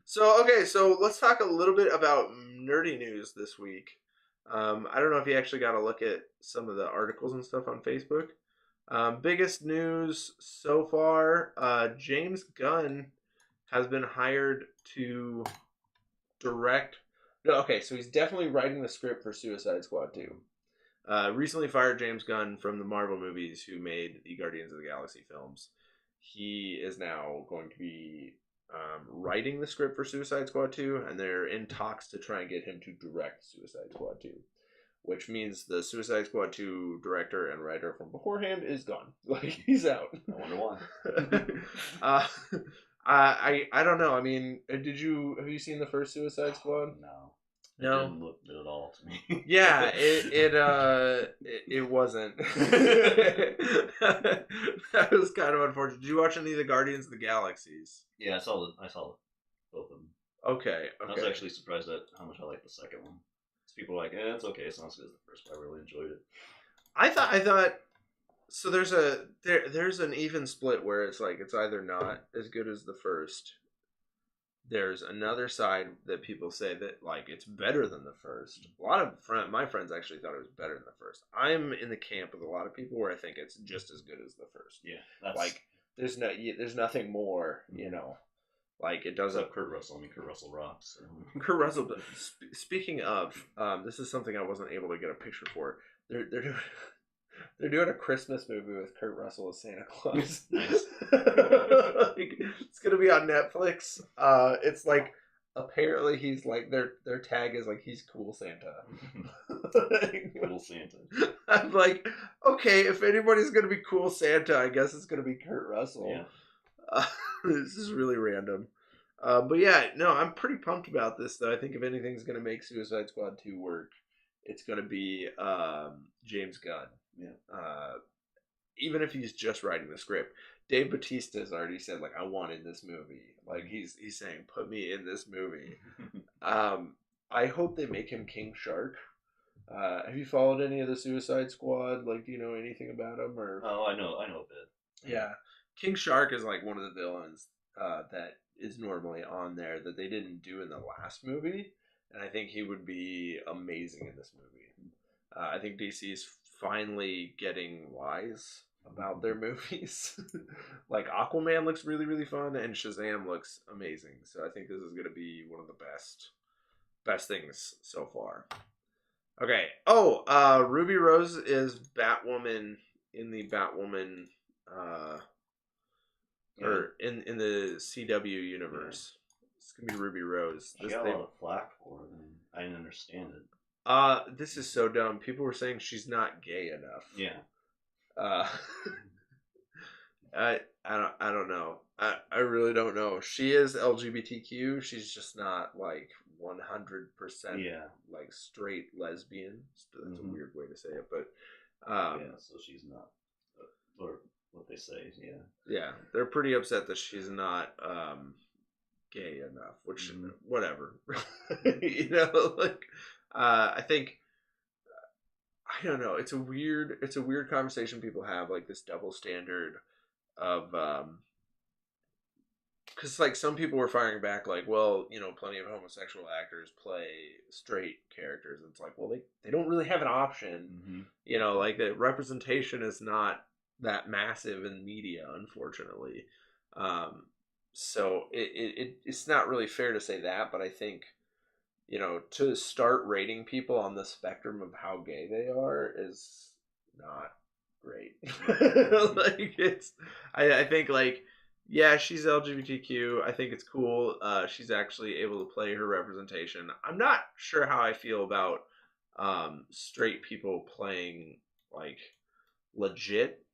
So let's talk a little bit about nerdy news this week. I don't know if you actually got a look at some of the articles and stuff on Facebook. Biggest news so far, James Gunn has been hired to direct. No, okay, so he's definitely writing the script for Suicide Squad 2. Recently fired James Gunn from the Marvel movies who made the Guardians of the Galaxy films. He is now going to be writing the script for Suicide Squad 2, and they're in talks to try and get him to direct Suicide Squad 2. Which means the Suicide Squad 2 director and writer from beforehand is gone. Like, he's out. I wonder why. I don't know. I mean, have you seen the first Suicide Squad? No. It No. didn't look good at all to me. Yeah, it wasn't. That was kind of unfortunate. Did you watch any of the Guardians of the Galaxies? Yeah, I saw both of them. Okay. I was actually surprised at how much I liked the second one. People were like, it's okay, it's not as good as the first, but I really enjoyed it. I thought so there's an even split where it's like it's either not as good as the first. There's another side that people say that like it's better than the first. A lot of my friends actually thought it was better than the first. I'm in the camp with a lot of people where I think it's just as good as the first. Yeah, that's... like there's nothing more, you know. Like, it doesn't... Except Kurt Russell. I mean, Kurt Russell rocks. So. Kurt Russell... But speaking of, this is something I wasn't able to get a picture for. They're doing a Christmas movie with Kurt Russell as Santa Claus. Nice. Like, it's going to be on Netflix. It's like, apparently he's like, their tag is like, he's cool Santa. Cool Santa. I'm like, okay, if anybody's going to be cool Santa, I guess it's going to be Kurt Russell. Yeah. This is really random. But yeah, no, I'm pretty pumped about this, though. I think if anything's going to make Suicide Squad 2 work, it's going to be James Gunn. Yeah. Even if he's just writing the script. Dave Bautista has already said, like, I want in this movie. Like, he's saying, put me in this movie. I hope they make him King Shark. Have you followed any of the Suicide Squad? Like, do you know anything about him? Or... Oh, I know a bit. Yeah. King Shark is like one of the villains that is normally on there that they didn't do in the last movie, and I think he would be amazing in this movie. I think DC is finally getting wise about their movies. Like Aquaman looks really, really fun, and Shazam looks amazing. So I think this is going to be one of the best things so far. Okay. Oh, Ruby Rose is Batwoman in the Batwoman. Or in the CW universe. Yeah. It's going to be Ruby Rose. She got a lot of flack for it, and I didn't understand it. This is so dumb. People were saying she's not gay enough. Yeah. I don't know. I really don't know. She is LGBTQ. She's just not like 100% like straight lesbian. That's a weird way to say it, but so she's not or what they say, yeah, they're pretty upset that she's not gay enough, which whatever. You know, like I think I don't know, it's a weird conversation people have, like this double standard of because like some people were firing back like, well, you know, plenty of homosexual actors play straight characters. It's like, well, they don't really have an option. You know, like the representation is not that massive in media, unfortunately. So it's not really fair to say that, but I think, you know, to start rating people on the spectrum of how gay they are is not great. Like I think like, yeah, she's LGBTQ. I think it's cool. She's actually able to play her representation. I'm not sure how I feel about straight people playing like legit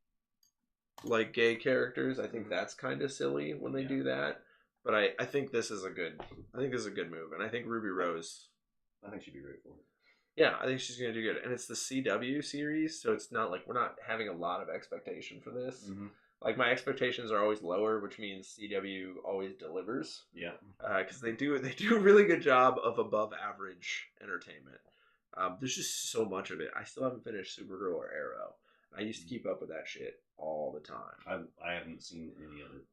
like gay characters. I think that's kind of silly when they do that. But I think this is a good move, and I think Ruby Rose, I think she'd be great for it. Yeah, I think she's gonna do good, and it's the CW series, so it's not like we're not having a lot of expectation for this. Like my expectations are always lower, which means CW always delivers. Yeah, because they do a really good job of above average entertainment. There's just so much of it. I still haven't finished Supergirl or Arrow. I used to keep up with that shit all the time. I haven't seen any of it.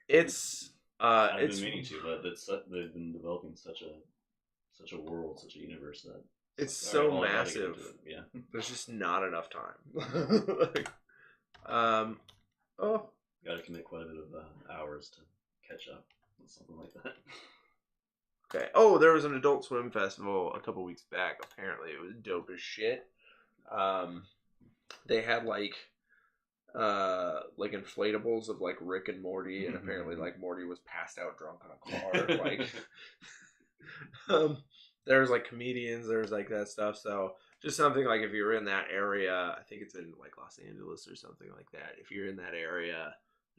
It's I've It's been meaning to, but they've been developing such a world, such a universe that it's like, so all right, well, I gotta get massive. into it. Yeah. There's just not enough time. Like, oh, Got to commit quite a bit of hours to catch up with something like that. okay. Oh, there was an Adult Swim festival a couple weeks back. Apparently, it was dope as shit. They had like inflatables of like Rick and Morty, and apparently like Morty was passed out drunk on a car. Like, there's like comedians, there's like that stuff. So just something like if you're in that area, I think it's in like Los Angeles or something like that. If you're in that area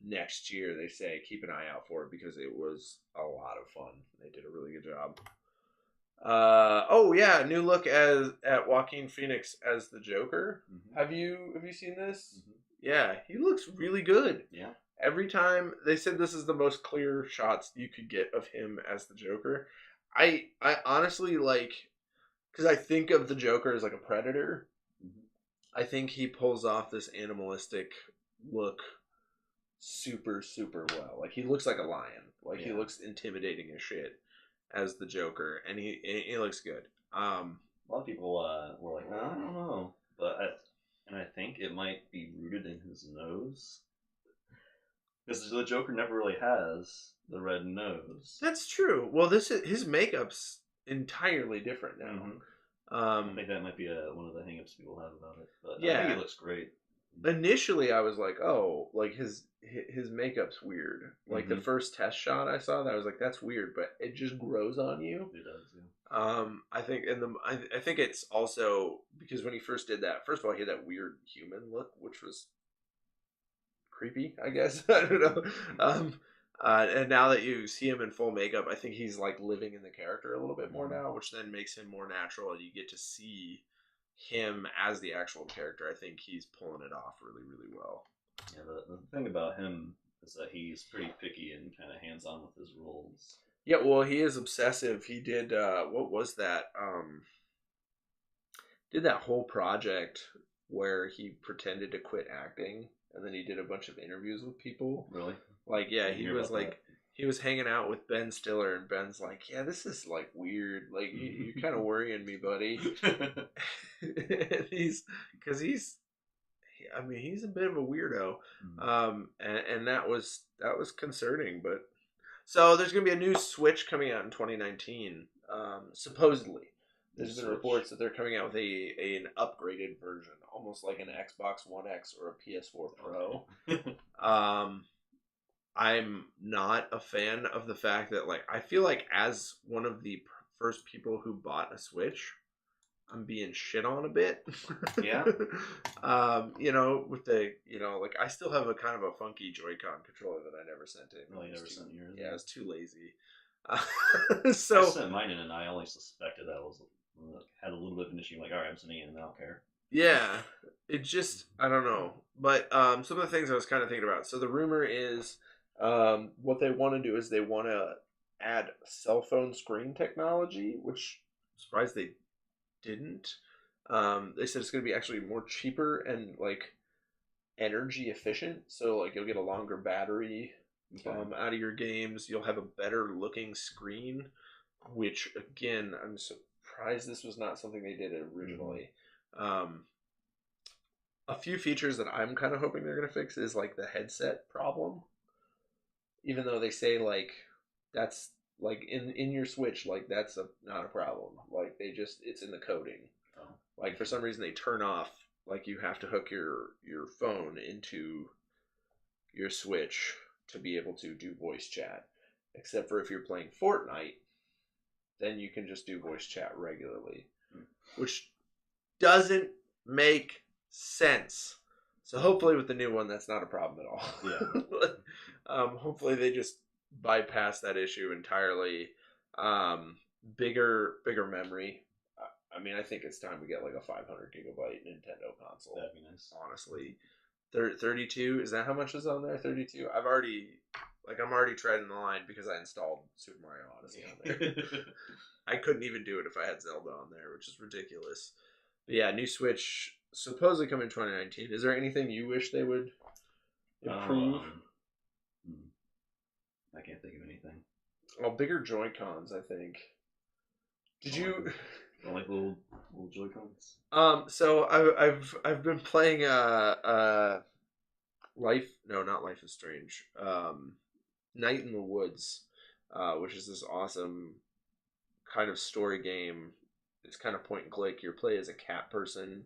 next year, they say keep an eye out for it because it was a lot of fun. They did a really good job. Oh yeah, new look at Joaquin Phoenix as the Joker. Mm-hmm. Have you seen this? Mm-hmm. Yeah, he looks really good. Yeah. Every time they said this is the most clear shots you could get of him as the Joker. I honestly like, because I think of the Joker as like a predator. Mm-hmm. I think he pulls off this animalistic look super, super well. Like he looks like a lion. Like he looks intimidating as shit as the Joker, and he looks good. A lot of people were like, I don't know, but I think it might be rooted in his nose, because the Joker never really has the red nose. That's true. Well, his makeup's entirely different now. Mm-hmm. I think that might be one of the hang-ups people have about it, but I think he looks great. Initially, I was like, oh, like his makeup's weird. Like the first test shot I saw, that I was like, that's weird, but it just grows on you. It does, yeah. I think I think it's also because when he first did that, first of all, he had that weird human look, which was creepy, I guess. I don't know. And now that you see him in full makeup, I think he's like living in the character a little bit more now, which then makes him more natural, and you get to see him as the actual character. I think he's pulling it off really, really well. Yeah, the thing about him is that he's pretty picky and kind of hands-on with his roles. Yeah, well, he is obsessive. He did, what was that? Did that whole project where he pretended to quit acting, and then he did a bunch of interviews with people. Really? Like, yeah, he was like, he was hanging out with Ben Stiller, and Ben's like, yeah, this is like weird. Like, you're kind of worrying me, buddy. And he's a bit of a weirdo. And that was concerning, but so there's going to be a new Switch coming out in 2019. Supposedly, there's been reports that they're coming out with an upgraded version, almost like an Xbox One X or a PS4 Pro. I'm not a fan of the fact that, like, I feel like as one of the first people who bought a Switch, I'm being shit on a bit. Yeah. With the, like, I still have a kind of a funky Joy-Con controller that I never sent in. Oh, you never sent yours? Yeah, I was too lazy. So I sent mine in, and I only suspected that had a little bit of an issue. Like, all right, I'm sending it in, I don't care. Yeah, it just, I don't know. But some of the things I was kind of thinking about. So the rumor is, what they want to do is they want to add cell phone screen technology, which I'm surprised they didn't. They said it's going to be actually more cheaper and like energy efficient. So like you'll get a longer battery out of your games. You'll have a better looking screen, which again, I'm surprised this was not something they did originally. A few features that I'm kind of hoping they're going to fix is like the headset problem. Even though they say like that's like in your Switch, like that's not a problem. Like it's in the coding. Oh. Like for some reason they turn off, like you have to hook your phone into your Switch to be able to do voice chat. Except for if you're playing Fortnite, then you can just do voice chat regularly. Which doesn't make sense. So hopefully with the new one, that's not a problem at all. Yeah. Hopefully they just bypass that issue entirely. Bigger memory. I mean, I think it's time we get like a 500 gigabyte Nintendo console. That'd be nice. Honestly. 32, is that how much is on there? 32? I'm already treading the line because I installed Super Mario Odyssey on there. I couldn't even do it if I had Zelda on there, which is ridiculous. But yeah, new Switch supposedly coming in 2019. Is there anything you wish they would improve? I can't think of anything. Oh, bigger Joy-Cons, I think. Did you? I like little Joy-Cons. So I've been playing Life is Strange. Night in the Woods, which is this awesome kind of story game. It's kind of point and click. You play as a cat person.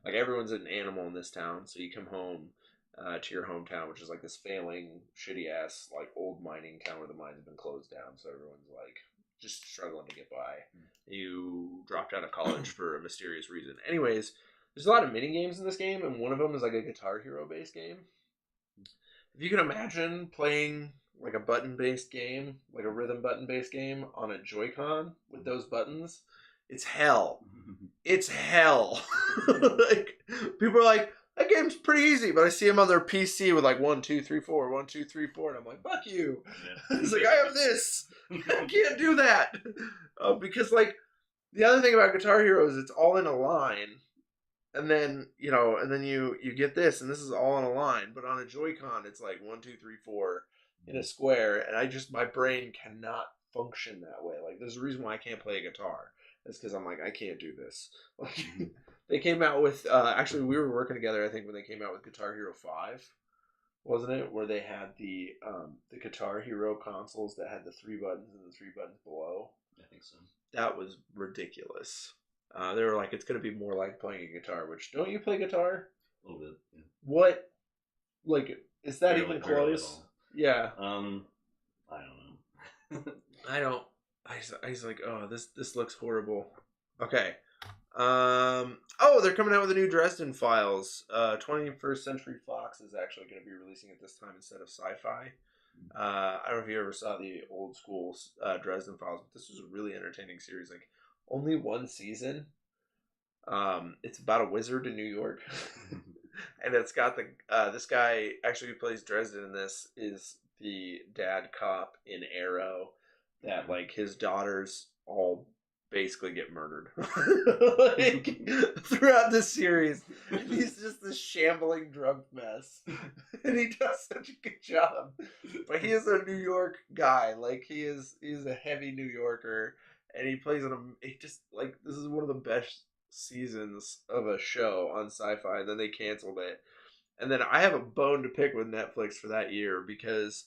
Like, everyone's an animal in this town, so you come home to your hometown, which is like this failing, shitty ass, like, old mining town where the mines have been closed down, so everyone's like just struggling to get by. You dropped out of college for a mysterious reason. Anyways, there's a lot of mini games in this game, and one of them is like a Guitar Hero based game. If you can imagine playing like a button-based game, like a rhythm button-based game on a Joy-Con with those buttons, it's hell. It's hell. Like, people are like, that game's pretty easy, but I see them on their PC with like 1, 2, 3, 4, 1, 2, 3, 4, and I'm like, fuck you. Yeah. It's like, I have this. I can't do that. Because, like, the other thing about Guitar Hero is it's all in a line. And then, you get this, and this is all in a line. But on a Joy-Con, it's like 1, 2, 3, 4 in a square. And my brain cannot function that way. Like, there's a reason why I can't play a guitar. It's because I'm like, I can't do this. Like, they came out with, actually, we were working together, I think, when they came out with Guitar Hero 5, wasn't it? Where they had the Guitar Hero consoles that had the 3 buttons and the 3 buttons below. I think so. That was ridiculous. They were like, it's going to be more like playing a guitar, which, don't you play guitar? A little bit, yeah. What, like, is that even close? Yeah. I don't know. I don't. I was like, oh, this looks horrible. Okay. Oh, they're coming out with a new Dresden Files. 21st Century Fox is actually going to be releasing it this time instead of Sci-Fi. I don't know if you ever saw the old school Dresden Files, but this was a really entertaining series. Like, only 1 season. It's about a wizard in New York. And it's got this guy actually who plays Dresden in this is the dad cop in Arrow. That, like, his daughters all basically get murdered like, throughout this series. And he's just this shambling drunk mess. And he does such a good job. But he is a New York guy. Like, he's a heavy New Yorker. And he plays this is one of the best seasons of a show on Sci-Fi. And then they canceled it. And then I have a bone to pick with Netflix for that year because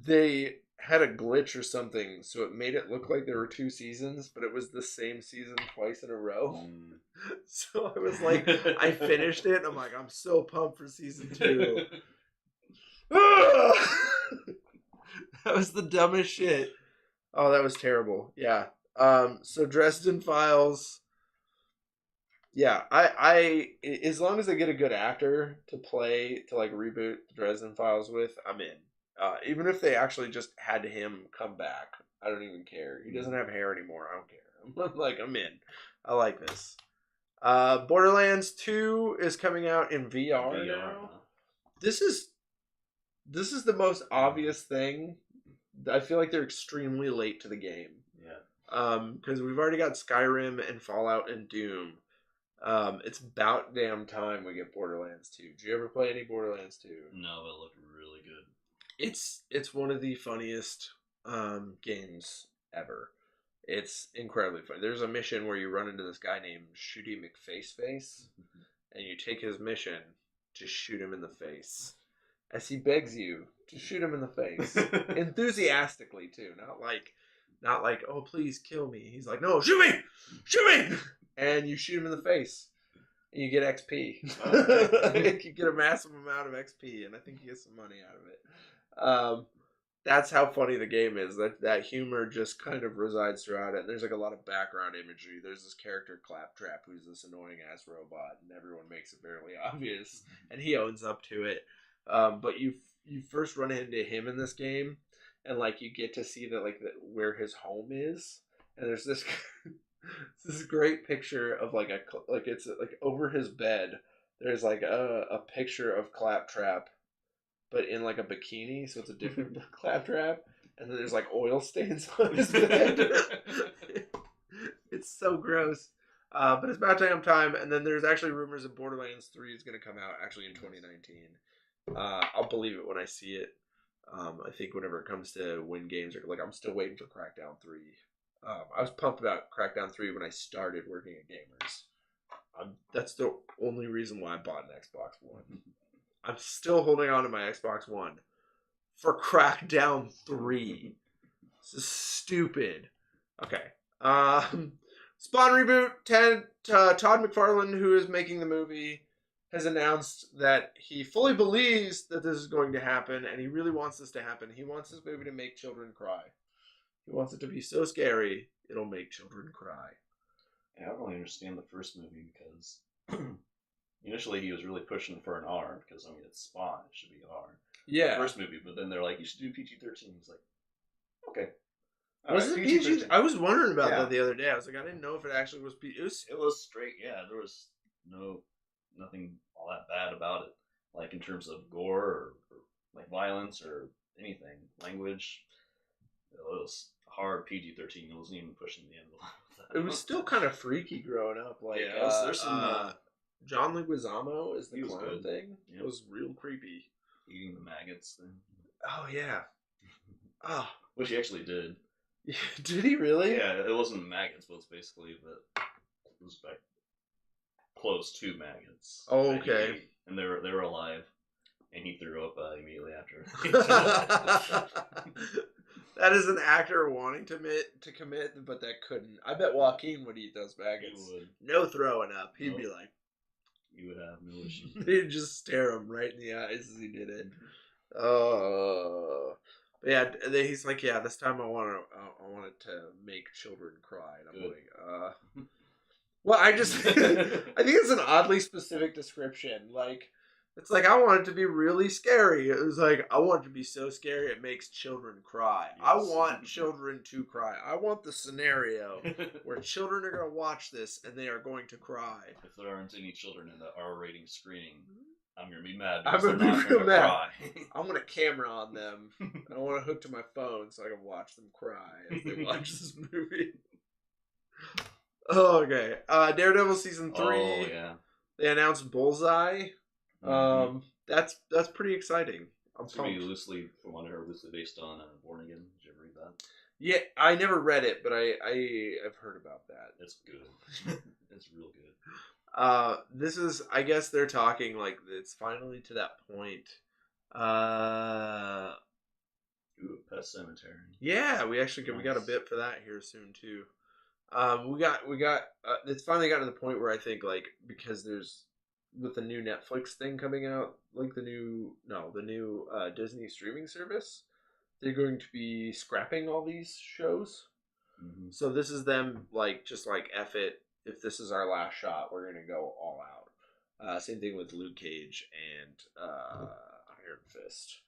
they had a glitch or something, so it made it look like there were 2 seasons, but it was the same season twice in a row. So I was like, I finished it, and I'm like, I'm so pumped for season 2. That was the dumbest shit. Oh, that was terrible. Yeah. So Dresden Files. Yeah, I as long as they get a good actor to reboot the Dresden Files with, I'm in. Even if they actually just had him come back, I don't even care. He doesn't have hair anymore. I don't care. I'm like, I'm in. I like this. Borderlands 2 is coming out in VR now. This is the most obvious thing. I feel like they're extremely late to the game. Yeah. Because we've already got Skyrim and Fallout and Doom. It's about damn time we get Borderlands 2. Did you ever play any Borderlands 2? No, but it looked really good. It's one of the funniest games ever. It's incredibly funny. There's a mission where you run into this guy named Shooty McFaceface, and you take his mission to shoot him in the face, as he begs you to shoot him in the face, enthusiastically too, not like oh please kill me. He's like, no, shoot me, and you shoot him in the face. And you get XP. You get a massive amount of XP, and I think you get some money out of it. That's how funny the game is. That humor just kind of resides throughout it. And there's like a lot of background imagery. There's this character Claptrap who's this annoying ass robot, and everyone makes it fairly obvious, and he owns up to it. But you first run into him in this game, and like you get to see where his home is, and there's this. This great picture of it's over his bed. There's like a picture of Claptrap, but in like a bikini, so it's a different Claptrap. And then there's like oil stains on his bed. It's so gross. But it's about damn time. And then there's actually rumors that Borderlands 3 is going to come out actually in 2019. I'll believe it when I see it. I think whenever it comes to when games are like, I'm still waiting for Crackdown 3. I was pumped about Crackdown 3 when I started working at Gamers. That's the only reason why I bought an Xbox One. I'm still holding on to my Xbox One for Crackdown 3. This is stupid. Okay. Spawn reboot. Todd McFarlane, who is making the movie, has announced that he fully believes that this is going to happen, and he really wants this to happen. He wants this movie to make children cry. He wants it to be so scary, it'll make children cry. Yeah, I don't really understand the first movie because initially he was really pushing for an R because, I mean, it's Spawn. It should be R. Yeah. The first movie, but then they're like, you should do PG-13. He's like, okay. Was it PG? I was wondering about that the other day. I was like, I didn't know if it actually was PG. It was straight, yeah. There was nothing all that bad about it. Like, in terms of gore or like, violence or anything. Language. It was hard PG-13. It wasn't even pushing the envelope. It was still kind of freaky growing up. Like, there's some... John Leguizamo is the clown thing. Yep. It was real creepy. Eating the maggots thing. Oh, yeah. Oh. Which he actually did. Did he really? Yeah, it wasn't maggots, but it's basically it was like close to maggots. Oh, okay. And they were alive, and he threw up immediately after. That is an actor wanting to commit, but that couldn't. I bet Joaquin would eat those maggots. He would. No throwing up. He'd be like... You would have no issue. He'd just stare him right in the eyes as he did it. Oh. But yeah, he's like, yeah, this time I want it to make children cry. And I'm like, well, I think it's an oddly specific description. Like, it's like, I want it to be really scary. It was like, I want it to be so scary it makes children cry. Yes. I want children to cry. I want the scenario where children are going to watch this and they are going to cry. If there aren't any children in the R-rating screening, I'm going to be mad. I'm going to be real mad. Cry. I want a camera on them. I want to hook to my phone so I can watch them cry as they watch this movie. Oh, okay. Daredevil season 3. Oh, yeah. They announced Bullseye. That's pretty exciting. It's gonna be loosely, from what I heard, loosely based on Born Again. Did you ever read that? Yeah, I never read it, but I've heard about that. It's good. It's real good. This is, I guess they're talking like it's finally to that point. Ooh, Pet Sematary. Yeah, we got a bit for that here soon too. We got it's finally got to the point where I think like because there's with the new Netflix thing coming out, like the new Disney streaming service, they're going to be scrapping all these shows. Mm-hmm. So this is them like just like F it. If this is our last shot, we're gonna go all out. Same thing with Luke Cage and Iron Fist.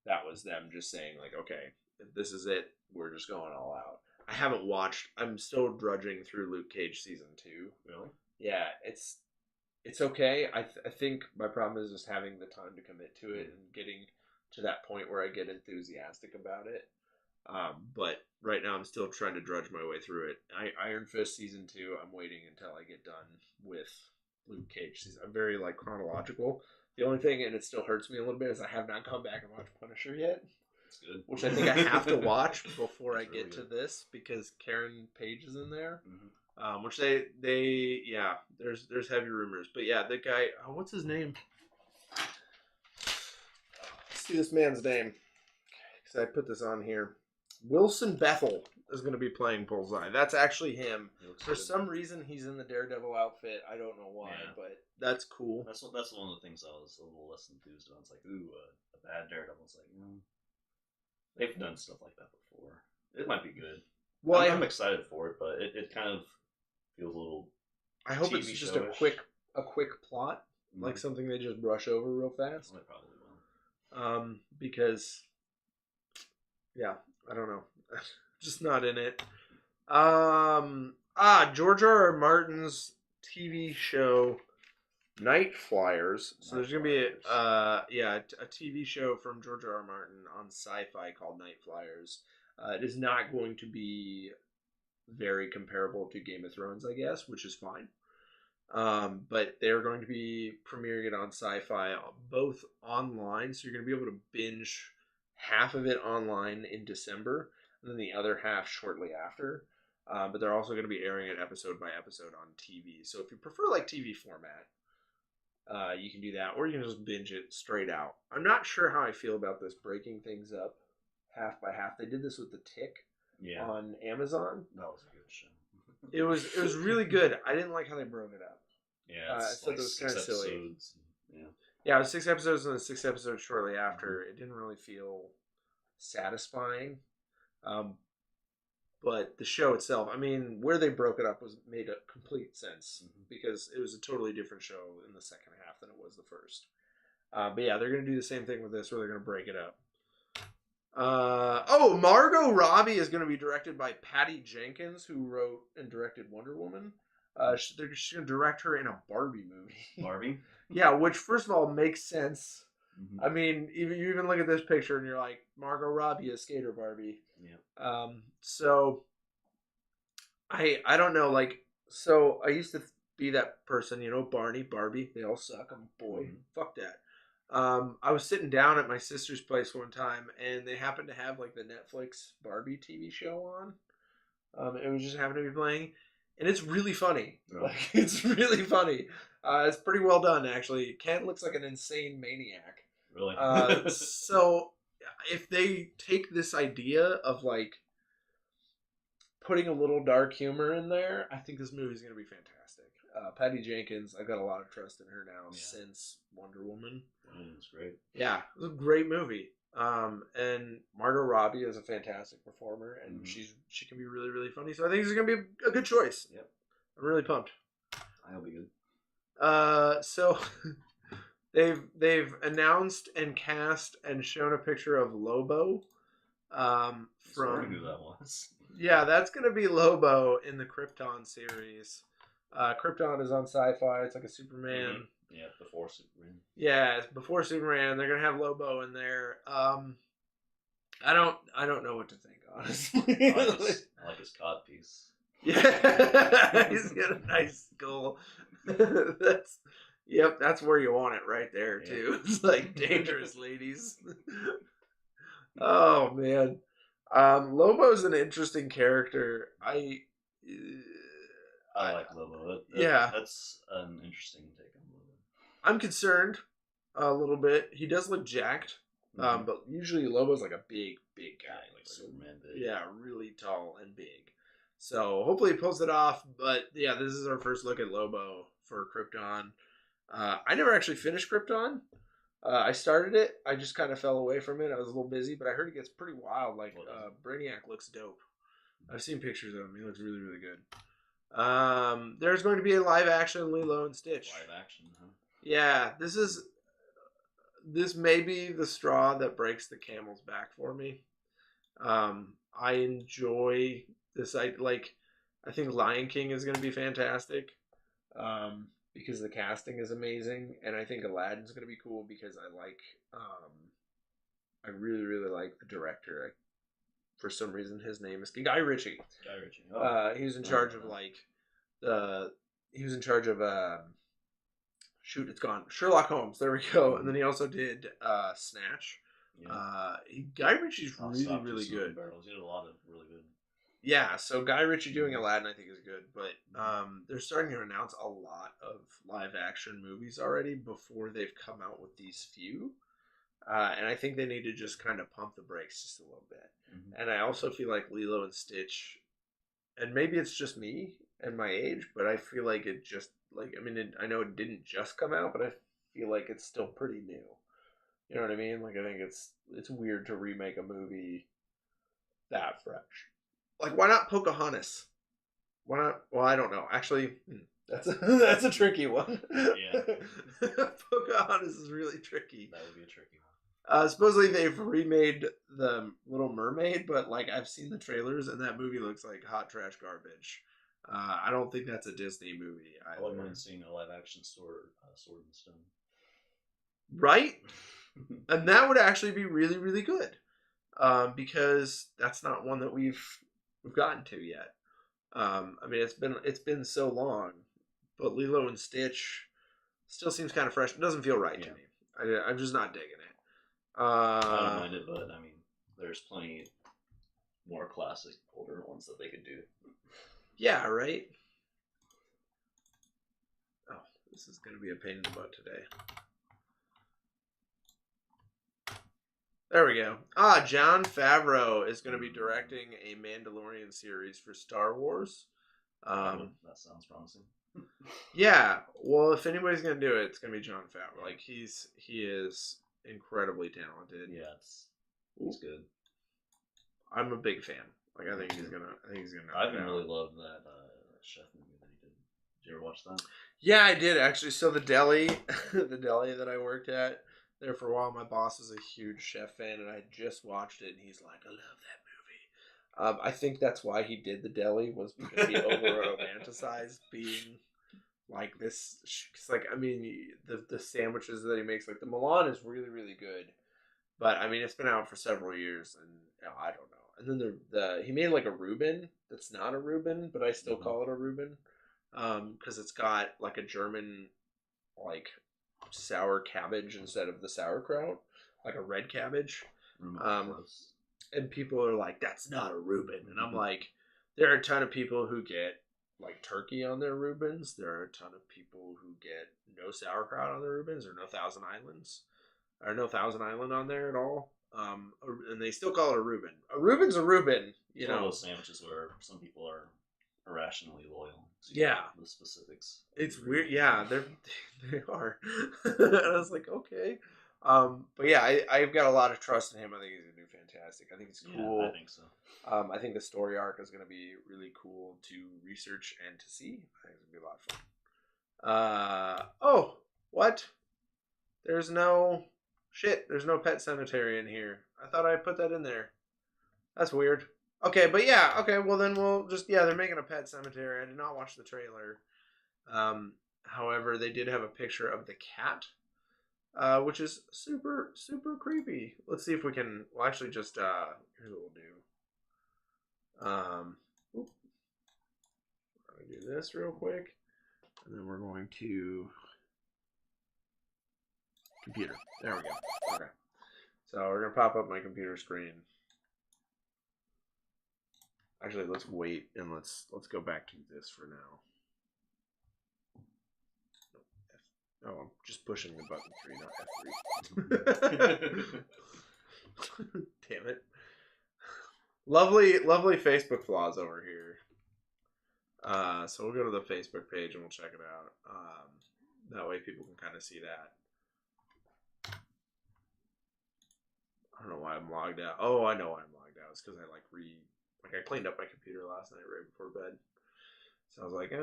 That was them just saying like, okay, if this is it, we're just going all out. I haven't watched. I'm still drudging through Luke Cage season 2. Really? Yeah, it's okay. I think my problem is just having the time to commit to it and getting to that point where I get enthusiastic about it. But right now I'm still trying to drudge my way through it. Iron Fist season 2, I'm waiting until I get done with Luke Cage season. I'm very like chronological. The only thing, and it still hurts me a little bit, is I have not gone back and watched Punisher yet. That's good. Which I think I have to watch before I get to this because Karen Page is in there. Mm-hmm. Which they there's heavy rumors, but yeah, the guy, what's his name? Let's see this man's name because I put this on here. Wilson Bethel is going to be playing Bullseye. That's actually him. For some reason, he's in the Daredevil outfit. I don't know why, but that's cool. That's one of the things I was a little less enthused on. It's like, ooh, a bad Daredevil. It's like, they've done stuff like that before. It might be good. Well, I'm excited for it, but it kind of feels a little. I hope it's just a quick plot, like something they just brush over real fast. Well, they probably will. Because, yeah, I don't know, just not in it. George R.R. Martin's TV show, Night Fliers. So there's gonna be a TV show from George R.R. Martin on Sci-Fi called Night Fliers. It is not going to be very comparable to Game of Thrones, I guess, which is fine. But they're going to be premiering it on Sci-Fi, both online, so you're going to be able to binge half of it online in December, and then the other half shortly after. But they're also going to be airing it episode by episode on TV. So if you prefer like TV format, you can do that, or you can just binge it straight out. I'm not sure how I feel about this breaking things up half by half. They did this with The Tick on Amazon. That was a good show. It was really good. I didn't like how they broke it up. Yeah, I thought it was kind of silly. Yeah, it was 6 episodes and then 6 episodes shortly after. It didn't really feel satisfying. But the show itself, I mean, where they broke it up made a complete sense because it was a totally different show in the second half than it was the first. But yeah, they're going to do the same thing with this where they're going to break it up. Margo Robbie is going to be directed by Patty Jenkins, who wrote and directed Wonder Woman. She's going to direct her in a Barbie movie. Barbie? Yeah, which first of all makes sense. I mean, you even look at this picture and you're like, Margot Robbie is Skater Barbie. Yeah. So I don't know, like, so I used to be that person, you know, Barbie, they all suck. I'm a boy. Fuck that. I was sitting down at my sister's place one time and they happened to have like the Netflix Barbie TV show on. It was just happened to be playing. And it's really funny. Like, it's really funny. It's pretty well done, actually. Ken looks like an insane maniac. Really? So, if they take this idea of, like, putting a little dark humor in there, I think this movie's going to be fantastic. Patty Jenkins, I've got a lot of trust in her now since Wonder Woman. It's great. Yeah, it was a great movie. And Margot Robbie is a fantastic performer, and she can be really, really funny. So I think this is gonna be a good choice. Yep, I'm really pumped. I'll be good. So they've announced and cast and shown a picture of Lobo. From who that was. Yeah, that's gonna be Lobo in the Krypton series. Krypton is on Sci-Fi. It's like a Superman. Yeah, before Superman. Yeah, it's before Superman. They're gonna have Lobo in there. I don't know what to think, honestly. I like his codpiece. Yeah, he's got a nice skull. That's where you want it right there too. It's like dangerous, ladies. Oh man, Lobo's an interesting character. I like Lobo. That's an interesting take on Lobo. I'm concerned a little bit. He does look jacked, but usually Lobo's like a big guy, like Superman big. Yeah, really tall and big. So hopefully he pulls it off. But yeah, this is our first look at Lobo for Krypton. I never actually finished Krypton. I started it. I just kind of fell away from it. I was a little busy, but I heard it gets pretty wild. Like Brainiac looks dope. I've seen pictures of him. He looks really, really good. There's going to be a live action Lilo and Stitch. Live action, huh? Yeah, this may be the straw that breaks the camel's back for me. I enjoy this. I think Lion King is going to be fantastic because the casting is amazing, and I think Aladdin's going to be cool because I really, really like the director. For some reason, his name is Guy Ritchie. Guy Ritchie. Oh. He was in charge of it's gone. Sherlock Holmes. There we go. And then he also did Snatch. Yeah. Guy Ritchie's really, really good. He did a lot of really good. Yeah, so Guy Ritchie doing Aladdin I think is good, but they're starting to announce a lot of live action movies already before they've come out with these few. And I think they need to just kind of pump the brakes just a little bit. And I also feel like Lilo and Stitch, and maybe it's just me and my age, but I feel like it just, I know it didn't just come out, but I feel like it's still pretty new. You know what I mean? Like, I think it's weird to remake a movie that fresh. Like, why not Pocahontas? Why not? Well, I don't know. Actually, that's a tricky one. Yeah. Pocahontas is really tricky. That would be a tricky one. Supposedly they've remade The Little Mermaid, but I've seen the trailers and that movie looks like hot trash garbage. I don't think that's a Disney movie either. I wouldn't mind seeing a live action Sword in Stone. Right? And that would actually be really, really good. Because that's not one that we've gotten to yet. It's been so long, but Lilo and Stitch still seems kind of fresh. It doesn't feel right to me. I'm just not digging it. I don't mind it, but there's plenty more classic older ones that they could do. Yeah, right? Oh, this is going to be a pain in the butt today. There we go. Jon Favreau is going to be directing a Mandalorian series for Star Wars. That sounds promising. Yeah, well, if anybody's going to do it, it's going to be Jon Favreau. Like, he is incredibly talented. Yeah, he's good. I'm a big fan. Like, I think he's gonna. I even really loved that chef movie that he did. Did you ever watch that? Yeah, I did actually. So the deli that I worked at there for a while, my boss was a huge chef fan, and I just watched it, and he's like, "I love that movie." I think that's why he did the deli, was because he over romanticized being like this. Cause like, I mean, the sandwiches that he makes, like the Milan is really really good, but I mean, it's been out for several years, and I don't know. And then he made like a Reuben that's not a Reuben, but I still call it a Reuben, because it's got like a German like sour cabbage instead of the sauerkraut, like a red cabbage. And people are like, "That's not a Reuben," and I'm like, there are a ton of people who get like turkey on their Reubens. There are a ton of people who get no sauerkraut on their Reubens, or no Thousand Island on there at all. And they still call it a Reuben. A Reuben's a Reuben, you know. One of those sandwiches where some people are irrationally loyal. Yeah. The specifics. It's weird. Yeah, they are. And I was like, okay. But yeah, I've got a lot of trust in him. I think he's going to do fantastic. I think it's cool. Yeah, I think so. I think the story arc is going to be really cool to research and to see. I think it's going to be a lot of fun. Oh, what? There's no Pet Sematary in here. I thought I put that in there. That's weird. Okay, but yeah, okay, well then we'll just, they're making a Pet Sematary. I did not watch the trailer. However, they did have a picture of the cat, which is super, super creepy. Let's see if we can, well actually just, here's what we'll do. We're going to do this real quick. And then we're going to... computer. There we go. Okay. So we're going to pop up my computer screen. Actually, let's wait and let's go back to this for now. Oh, I'm just pushing the button 3, not F3. Damn it. Lovely Facebook flaws over here. So we'll go to the Facebook page and we'll check it out. That way people can kind of see that. I don't know why I'm logged out. Oh, I know why I'm logged out. It's because I I cleaned up my computer last night right before bed. So I was like, I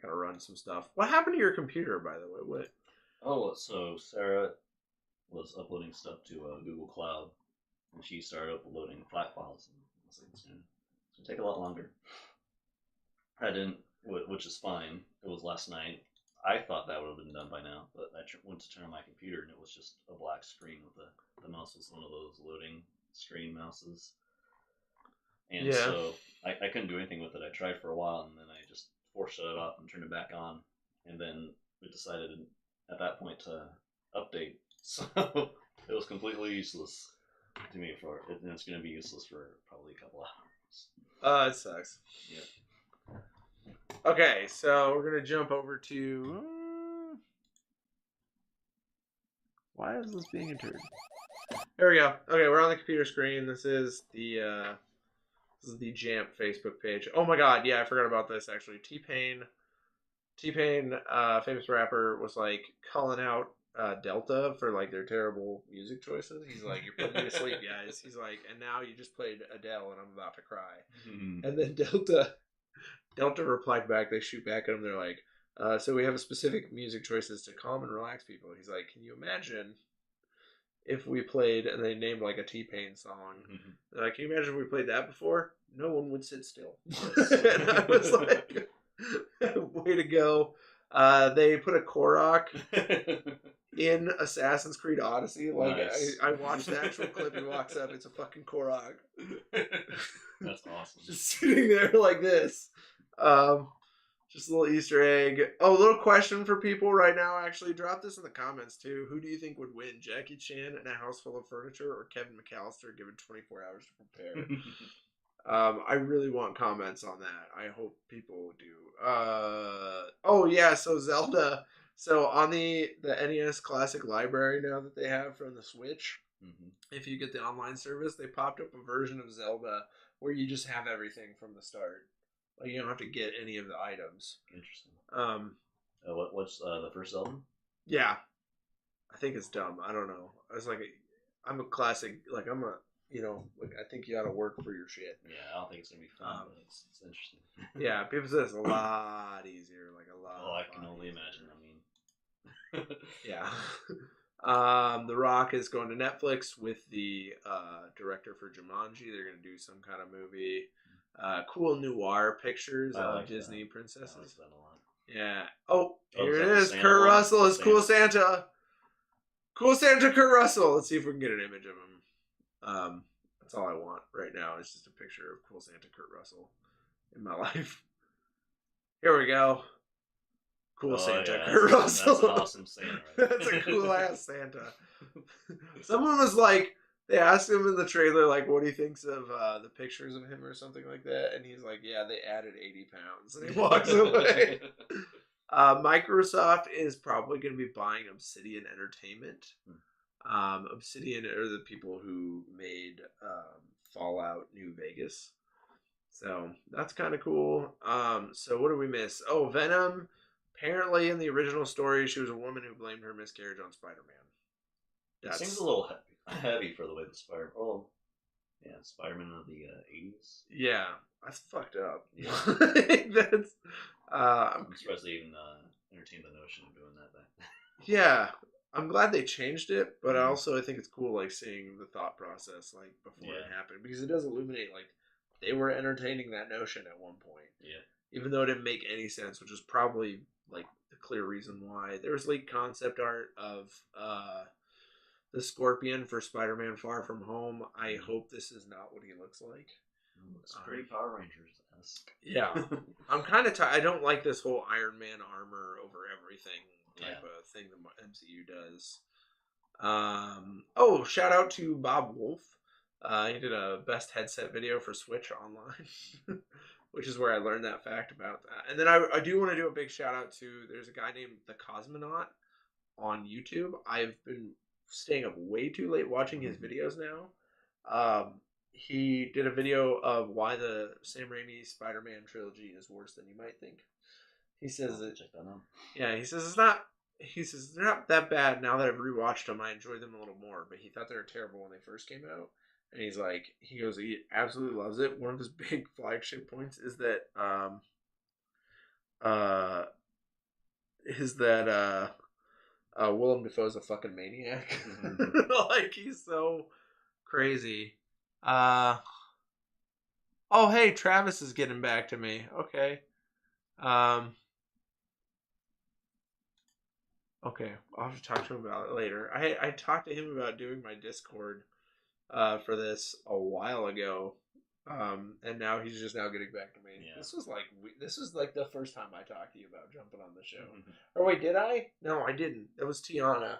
gotta run some stuff. What happened to your computer, by the way? What? Oh, so Sarah was uploading stuff to Google Cloud, and she started uploading flat files. And I was like, it's gonna take a lot longer. I didn't, which is fine. It was last night. I thought that would have been done by now, but I went to turn on my computer, and it was just a black screen with the mouse was one of those loading screen mouses. And so I couldn't do anything with it. I tried for a while, and then I just forced it off and turned it back on. And then we decided at that point to update. So it was completely useless to me and it's going to be useless for probably a couple hours. It sucks. Yeah. Okay, so we're going to jump over to... Why is this being entered? There we go. Okay, we're on the computer screen. This is the JANP Facebook page. Oh my god, yeah, I forgot about this actually. T-Pain, famous rapper, was like calling out Delta for like their terrible music choices. He's like, "You're putting me to sleep, guys." He's like, "And now you just played Adele, and I'm about to cry." Mm-hmm. And then Delta replied back. They shoot back at him. They're like, "So we have specific music choices to calm and relax people." He's like, "Can you imagine if we played," and they named like a T-Pain song. Mm-hmm. They're like, "Can you imagine if we played that before? No one would sit still." And I was like, way to go. They put a Korok in Assassin's Creed Odyssey. Like, nice. I watched the actual clip. He walks up. It's a fucking Korok. That's awesome. Just sitting there like this. Just a little Easter egg. Oh, a little question for people right now, actually. Drop this in the comments, too. Who do you think would win? Jackie Chan in a house full of furniture or Kevin McAllister given 24 hours to prepare? I really want comments on that. I hope people do. Oh, yeah, so Zelda. So on the NES Classic Library now that they have from the Switch, if you get the online service, they popped up a version of Zelda where you just have everything from the start. Like, you don't have to get any of the items. Interesting. What's the first album? Yeah. I think it's dumb. I don't know. I was like, I'm a classic, like, I'm a, like, I think you ought to work for your shit. Yeah, I don't think it's going to be fun, but it's interesting. Yeah, people say it's a lot easier, like a lot. Oh, I can only imagine. I mean, yeah. The Rock is going to Netflix with the director for Jumanji. They're going to do some kind of movie. Cool noir pictures of Disney princesses. I like that a lot. Yeah. Oh, here it is. Santa Kurt one? Russell is Santa. Cool Santa. Cool Santa Kurt Russell. Let's see if we can get an image of him. That's all I want right now. It's just a picture of Cool Santa Kurt Russell in my life. Here we go. Cool Santa Kurt Russell. That's an awesome Santa. Right? That's a cool ass Santa. Someone was like, they asked him in the trailer, like, what he thinks of the pictures of him or something like that. And he's like, yeah, they added 80 pounds. And he walks away. Microsoft is probably going to be buying Obsidian Entertainment. Obsidian are the people who made Fallout New Vegas. So that's kind of cool. So what did we miss? Oh, Venom. Apparently in the original story, she was a woman who blamed her miscarriage on Spider-Man. It seems a little heavy for the way the Spider-Man of the 80s. Yeah, that's fucked up. Yeah. That's. I'm surprised they even entertained the notion of doing that back. Yeah, I'm glad they changed it, but I think it's cool, like, seeing the thought process, like, before it happened, because it does illuminate, like, they were entertaining that notion at one point. Yeah. Even though it didn't make any sense, which is probably, like, the clear reason why. There was leaked concept art of the Scorpion for Spider-Man Far From Home. I hope this is not what he looks like. It looks pretty Power Rangers-esque. Yeah. I'm kind of I don't like this whole Iron Man armor over everything type of thing the MCU does. Shout out to Bob Wolf. He did a best headset video for Switch online, which is where I learned that fact about that. And then I do want to do a big shout out to, there's a guy named the Cosmonaut on YouTube. I've been staying up way too late watching his videos now. He did a video of why the Sam Raimi Spider-Man trilogy is worse than you might think. He says check that out. Yeah, he says they're not that bad now that I've rewatched them. I enjoy them a little more, but he thought they were terrible when they first came out. And he goes, he absolutely loves it. One of his big flagship points is that, Willem Dafoe's a fucking maniac. Like, he's so crazy. Oh, hey, Travis is getting back to me. Okay. Okay, I'll have to talk to him about it later. I talked to him about doing my Discord for this a while ago, and now he's just now getting back to me. Yeah. This was like the first time I talked to you about jumping on the show. Or wait, did I? No, I didn't. It was Tiana.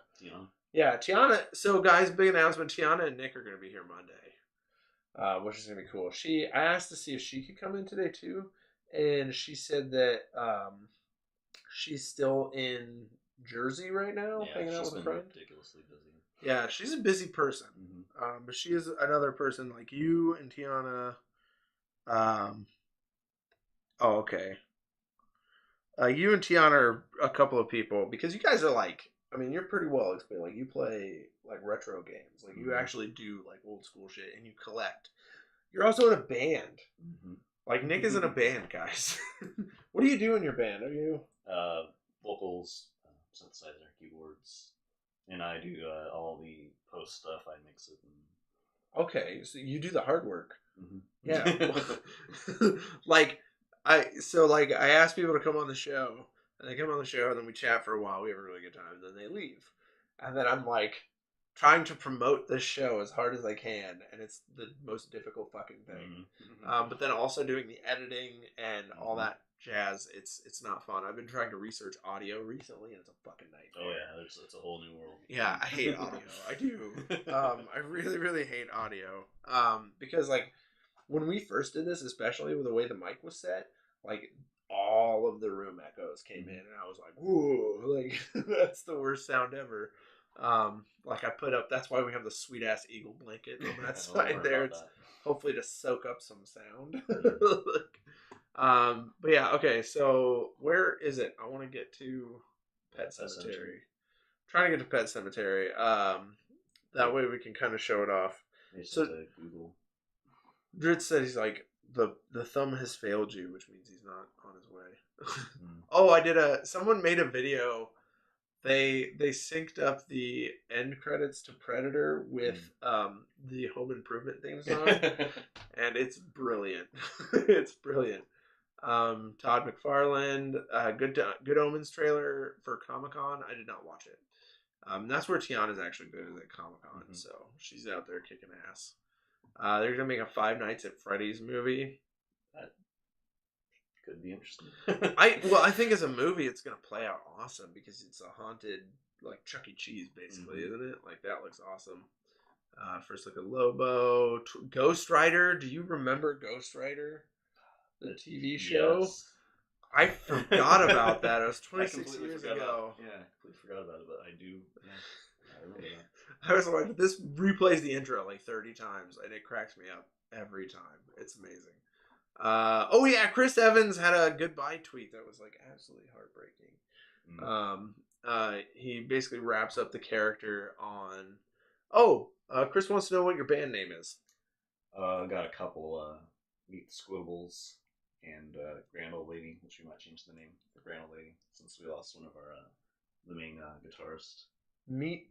Yeah, Tiana. So guys, big announcement. Tiana and Nick are going to be here Monday, which is going to be cool. I asked to see if she could come in today too, and she said that she's still in Jersey right now, hanging out with a friend. Ridiculously busy. Yeah, she's a busy person. But she is another person like you and Tiana. Okay. You and Tiana are a couple of people, because you guys are like, I mean, you're pretty well explained. Like, you play like retro games. Like, you actually do like old school shit, and you collect. You're also in a band. Like, Nick is in a band, guys. What do you do in your band? Are you vocals, synthesizer, keyboards, and I do all the post stuff. I mix it. Okay, so you do the hard work. Yeah. I ask people to come on the show, and they come on the show, and then we chat for a while. We have a really good time, and then they leave. And then I'm like trying to promote this show as hard as I can, and it's the most difficult fucking thing. But then also doing the editing and all that jazz, it's not fun. I've been trying to research audio recently, and it's a fucking nightmare. Oh yeah, it's a whole new world. Yeah, I hate audio. I do. I really, really hate audio. Because like when we first did this, especially with the way the mic was set, like all of the room echoes came in, and I was like, "Whoa!" Like that's the worst sound ever. Like I put up. That's why we have the sweet ass eagle blanket on that side there. It's hopefully to soak up some sound. But yeah, okay. So where is it? I want to get to Pet Cemetery. Trying to get to Pet Cemetery. That way we can kind of show it off. So Google. Dritz said he's like the thumb has failed you, which means he's not on his way. Oh, someone made a video. They synced up the end credits to Predator with the Home Improvement theme song, and it's brilliant. It's brilliant. Todd McFarland, Good Omens trailer for Comic-Con. I did not watch it. That's where Tiana's actually good at Comic-Con, so she's out there kicking ass. They're gonna make a Five Nights at Freddy's movie. That could be interesting. I think as a movie, it's gonna play out awesome because it's a haunted, like Chuck E. Cheese, basically, isn't it? Like that looks awesome. First look at Lobo, Ghost Rider. Do you remember Ghost Rider, the TV show? Yes. I forgot about that. It was 26 years ago. Yeah, I completely forgot about it, but I do. Yeah, I remember that. I was like, this replays the intro like 30 times, and it cracks me up every time. It's amazing. Oh yeah, Chris Evans had a goodbye tweet that was like absolutely heartbreaking. He basically wraps up the character on. Chris wants to know what your band name is. I got a couple. Meet the Squibbles and Grand Old Lady, which we might change the name for Grand Old Lady since we lost one of our the main guitarist. Meet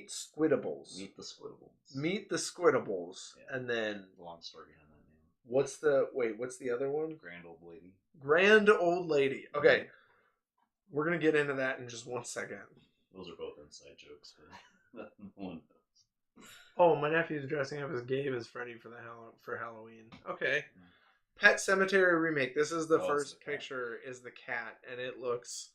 Squiddables. Meet the Squiddables. Meet the Squiddables, yeah. And then long story behind that name. What's the other one? Grand Old Lady. Grand Old Lady. Okay, we're gonna get into that in just 1 second. Those are both inside jokes, but no one knows. Oh, my nephew's dressing up as Gabe as Freddy for Halloween. Okay. Pet Cemetery remake. This is the first picture. Is the cat, and it looks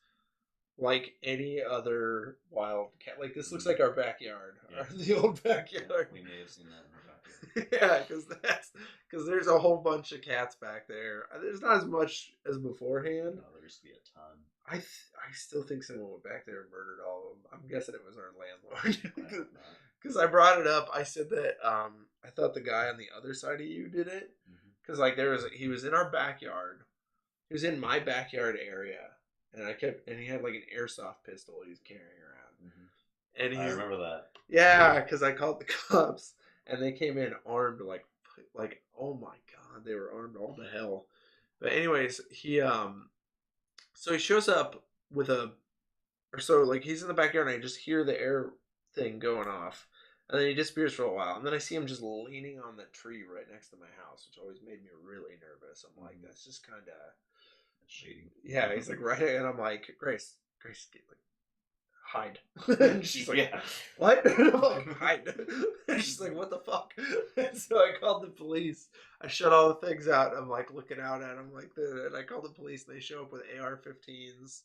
like any other wild cat. Like this looks like our backyard, the old backyard. Yeah, we may have seen that in our backyard. Yeah, because there's a whole bunch of cats back there. There's not as much as beforehand. No, there used to be a ton. I still think someone went back there and murdered all of them. I'm guessing it was our landlord. Because I brought it up. I said that I thought the guy on the other side of you did it. Because like he was in our backyard. He was in my backyard area. And he had like an airsoft pistol he was carrying around. And I remember that. Yeah, because I called the cops and they came in armed like oh my god, they were armed all to hell. But anyways, he shows up with he's in the backyard and I just hear the air thing going off. And then he disappears for a while. And then I see him just leaning on the tree right next to my house, which always made me really nervous. I'm like, that's just kind of shady. Yeah, he's like right, and I'm like, Grace, get, like, hide. And she's like, what? And I'm like, hide. And she's like, what the fuck? And so I called the police. I shut all the things out. I'm like looking out at him and I called the police. And they show up with AR-15s.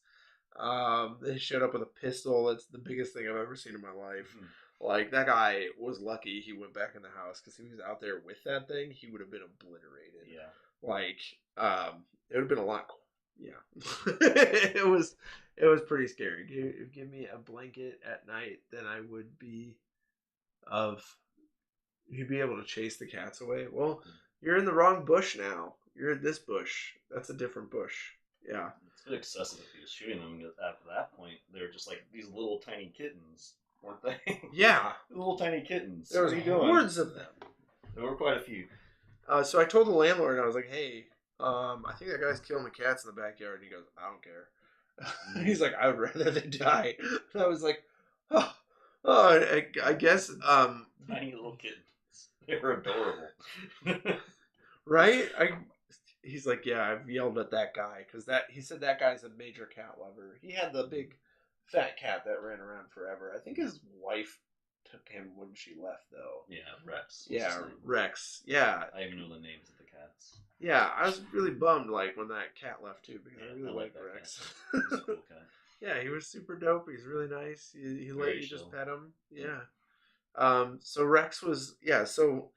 They showed up with a pistol. It's the biggest thing I've ever seen in my life. Like, that guy was lucky he went back in the house, because if he was out there with that thing, he would have been obliterated. Yeah. Like, it would have been a lot. Yeah. It was pretty scary. Give me a blanket at night, then I would be you'd be able to chase the cats away. Well, you're in the wrong bush now. You're in this bush. That's a different bush. Yeah. It's a bit excessive if he was shooting them. After that point, they're just like these little tiny kittens, weren't they? Yeah. Little tiny kittens. There was hordes of them. There were quite a few. So I told the landlord, I was like, hey, I think that guy's killing the cats in the backyard. And he goes, I don't care. He's like, I would rather they die. And I was like, I guess. Tiny little kittens. They were adorable. Right? He's like, yeah, I've yelled at that guy. Because he said that guy's a major cat lover. He had the big fat cat that ran around forever. I think his wife took him when she left, though. Yeah, Rex. Yeah, Rex. Yeah. I even know the names of the cats. Yeah, I was really bummed like when that cat left too because I really like that Rex. Cat. He's a cool cat. Yeah, he was super dope. He's really nice. He let you just pet him. Yeah. So Rex was so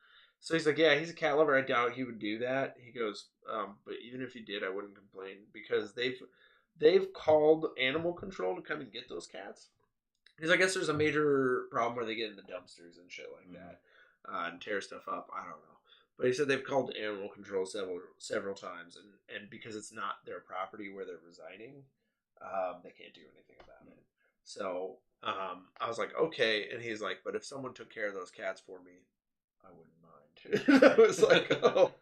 he's like, yeah, he's a cat lover. I doubt he would do that. He goes, but even if he did, I wouldn't complain because they've called animal control to come and get those cats. Because I guess there's a major problem where they get in the dumpsters and shit like that, and tear stuff up. I don't know, but he said they've called animal control several times, and because it's not their property where they're residing, they can't do anything about it. So I was like, okay, and he's like, but if someone took care of those cats for me, I wouldn't mind. I was like, oh,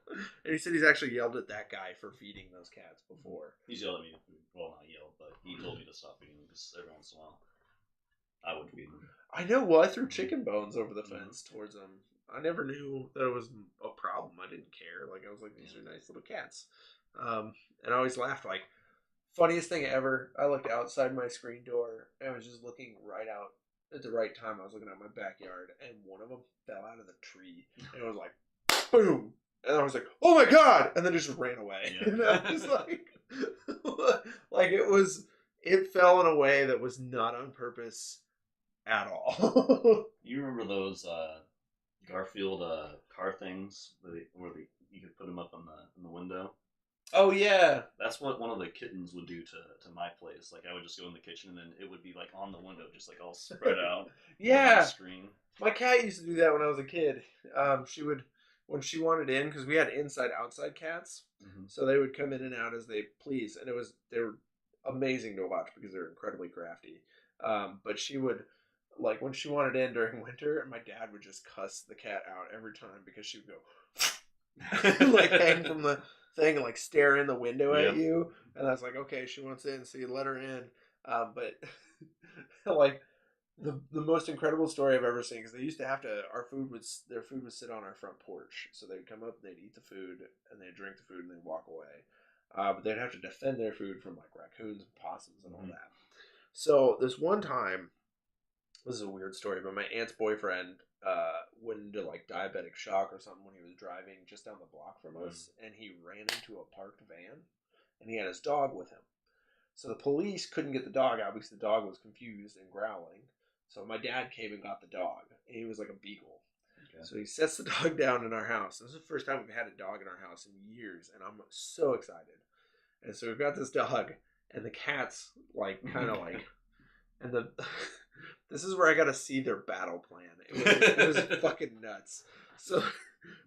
and he said he's actually yelled at that guy for feeding those cats before. He's yelled at me. Well, not yelled, but he told me to stop feeding them because every once in a while I would feed them. I know. Well, I threw chicken bones over the fence towards them. I never knew that it was a problem. I didn't care. Like I was like, these are nice little cats, and I always laughed. Like funniest thing ever. I looked outside my screen door and I was just looking right out at the right time. I was looking at my backyard and one of them fell out of the tree and it was like, boom. And I was like, oh my God. And then it just ran away. Yeah. And I was like it fell in a way that was not on purpose at all. You remember those Garfield car things where you could put them up in the window? Oh yeah, that's what one of the kittens would do to my place. Like I would just go in the kitchen and then it would be like on the window, just like all spread out. Yeah, on the screen. My cat used to do that when I was a kid. She would when she wanted in because we had inside outside cats, so they would come in and out as they please, and they were amazing to watch because they're incredibly crafty. But she would like when she wanted in during winter, and my dad would just cuss the cat out every time because she would go like hang from the thing and like stare in the window at you, and I was like, okay, she wants in, so you let her in. But like the most incredible story I've ever seen, because they used to have to their food would sit on our front porch, so they'd come up, they'd eat the food, and they'd drink the food, and they'd walk away. But they'd have to defend their food from like raccoons and possums and all that. So this one time, this is a weird story, but my aunt's boyfriend went into like diabetic shock or something when he was driving just down the block from us, and he ran into a parked van, and he had his dog with him. So the police couldn't get the dog out because the dog was confused and growling. So my dad came and got the dog. And he was like a beagle. Okay. So he sets the dog down in our house. This is the first time we've had a dog in our house in years, and I'm so excited. And so we've got this dog, and the cat's like kind of like, and this is where I got to see their battle plan. It was fucking nuts. So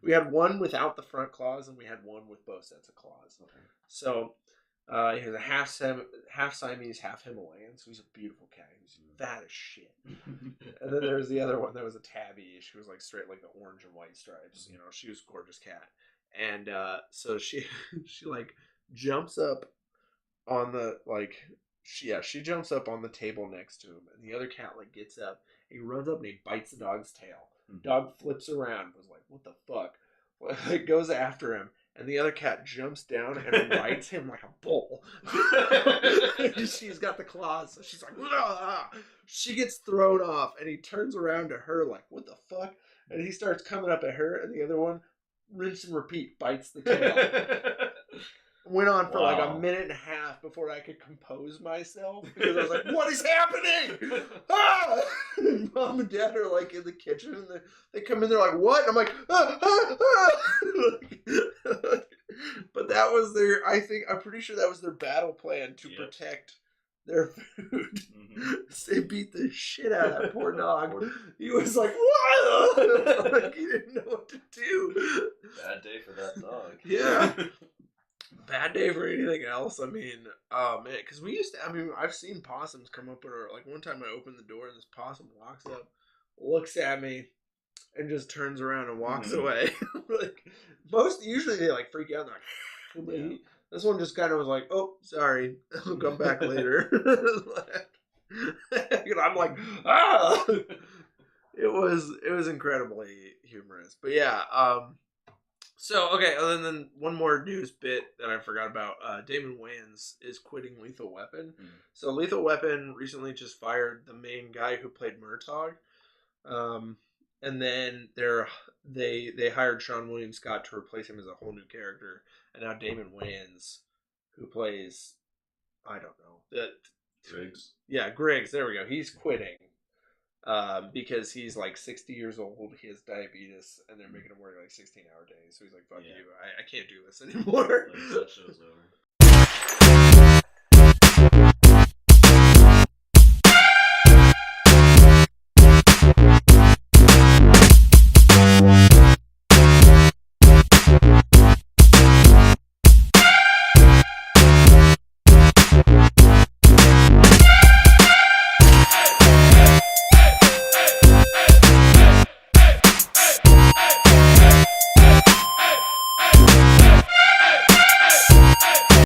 we had one without the front claws, and we had one with both sets of claws. Okay. So he was a half Siamese, half Himalayan. So he's a beautiful cat. He was fat as shit. And then there was the other one that was a tabby. She was like straight like the orange and white stripes. You know, she was a gorgeous cat. And so she like jumps up on the like. She jumps up on the table next to him, and the other cat like gets up. He runs up and he bites the dog's tail. Dog flips around, was like, "What the fuck?" Well, it goes after him, and the other cat jumps down and rides him like a bull. She's got the claws, so she's like, "Ah!" She gets thrown off, and he turns around to her like, "What the fuck?" And he starts coming up at her, and the other one, rinse and repeat, bites the tail. Went on for like a minute and a half before I could compose myself because I was like, "What is happening?" Ah! And Mom and Dad are like in the kitchen, and they come in. They're like, "What?" And I'm like, "Ah, ah, ah." But that was I'm pretty sure that was their battle plan to protect their food. They beat the shit out of that poor dog. He was like, "What?" Like he didn't know what to do. Bad day for that dog. Yeah. Bad day for anything else. I mean, oh man, because I've seen possums come up, or like one time I opened the door and this possum walks up, looks at me, and just turns around and walks away. Like usually they like freak out and they're like, this one just kind of was like, "Oh, sorry, I'll come back later." And I'm like, ah. It was incredibly humorous, but yeah. So, okay, other than one more news bit that I forgot about, Damon Wayans is quitting Lethal Weapon. So Lethal Weapon recently just fired the main guy who played Murtaugh. and then they hired Sean William Scott to replace him as a whole new character, and now Damon Wayans, who plays, I don't know, Griggs. Yeah, Griggs. There we go. He's quitting because he's like 60 years old. He has diabetes, and they're making him work like 16-hour days. So he's like, "Fuck you! I can't do this anymore." Like, that show's over.